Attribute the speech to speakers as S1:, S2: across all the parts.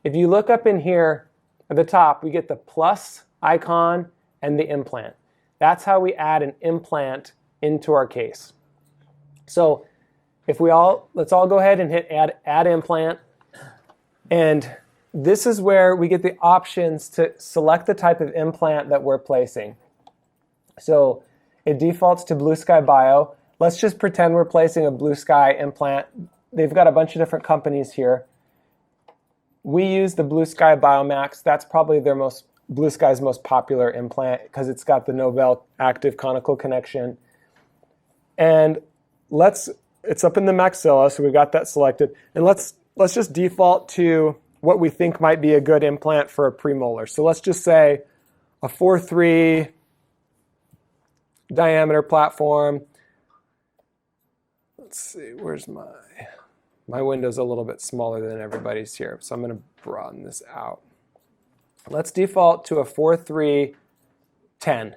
S1: if you look up in here at the top, we get the plus icon and the implant. That's how we add an implant into our case. So let's all go ahead and hit add implant. And this is where we get the options to select the type of implant that we're placing. So it defaults to Blue Sky Bio. Let's just pretend we're placing a Blue Sky implant. They've got a bunch of different companies here. We use the Blue Sky Biomax. That's probably Blue Sky's most popular implant because it's got the Nobel active conical connection. And it's up in the maxilla, so we've got that selected. And let's just default to what we think might be a good implant for a premolar. So let's just say a 4.3 diameter platform. Let's see, where's my window's a little bit smaller than everybody's here, so I'm going to broaden this out. Let's default to a 4.3 10.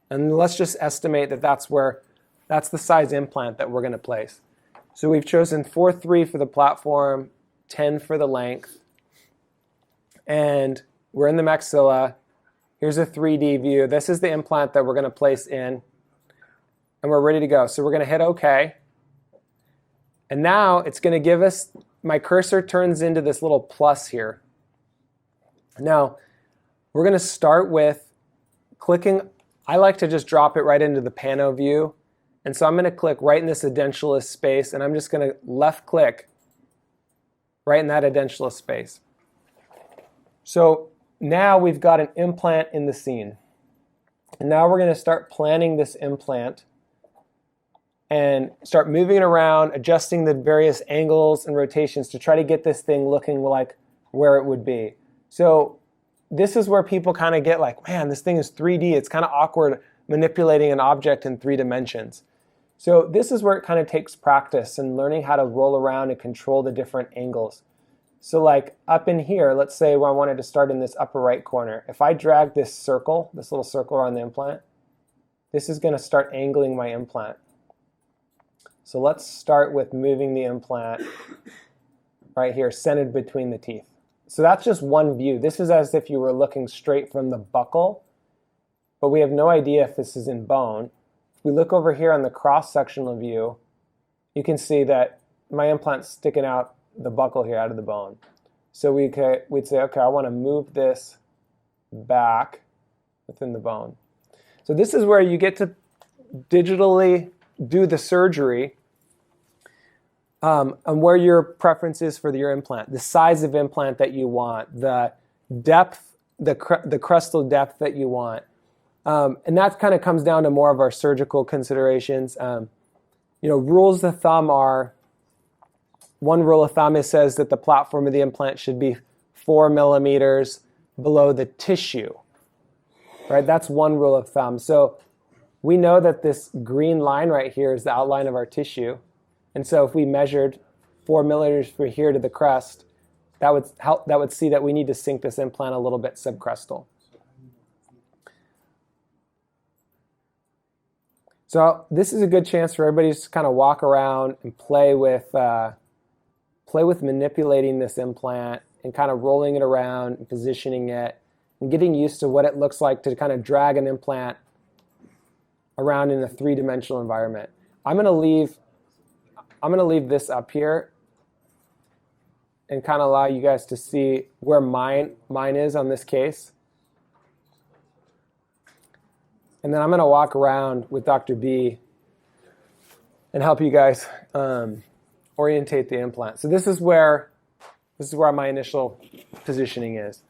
S1: And let's just estimate that that's the size implant that we're going to place. So we've chosen 4.3 for the platform, 10 for the length. And we're in the maxilla. Here's a 3D view. This is the implant that we're going to place in. And we're ready to go. So we're going to hit OK. And now it's going to give us, my cursor turns into this little plus here. Now, we're going to start with clicking. I like to just drop it right into the pano view. And so I'm going to click right in this edentulous space, and I'm just going to left click right in that edentulous space. So now we've got an implant in the scene. And now we're going to start planning this implant and start moving it around, adjusting the various angles and rotations to try to get this thing looking like where it would be. So this is where people kind of get like, man, this thing is 3D. It's kind of awkward manipulating an object in 3 dimensions. So this is where it kind of takes practice and learning how to roll around and control the different angles. So like up in here, let's say I wanted to start in this upper right corner. If I drag this circle, this little circle around the implant, this is going to start angling my implant. So let's start with moving the implant right here, centered between the teeth. So that's just one view. This is as if you were looking straight from the buccal, but we have no idea if this is in bone. If we look over here on the cross-sectional view, you can see that my implant's sticking out the buccal here out of the bone. So we'd say, okay, I want to move this back within the bone. So this is where you get to digitally do the surgery and where your preference is for your implant, the size of implant that you want, the depth, the crustal depth that you want. And that kind of comes down to more of our surgical considerations. Rules of thumb are, one rule of thumb says that the platform of the implant should be 4 millimeters below the tissue, right? That's one rule of thumb. So we know that this green line right here is the outline of our tissue. And so if we measured 4 millimeters from here to the crest, that would see that we need to sink this implant a little bit subcrustal. So this is a good chance for everybody to kind of walk around and play with manipulating this implant and kind of rolling it around and positioning it and getting used to what it looks like to kind of drag an implant around in a 3-dimensional environment. I'm going to leave this up here and kind of allow you guys to see where mine is on this case. And then I'm going to walk around with Dr. B and help you guys orientate the implant. So this is where my initial positioning is.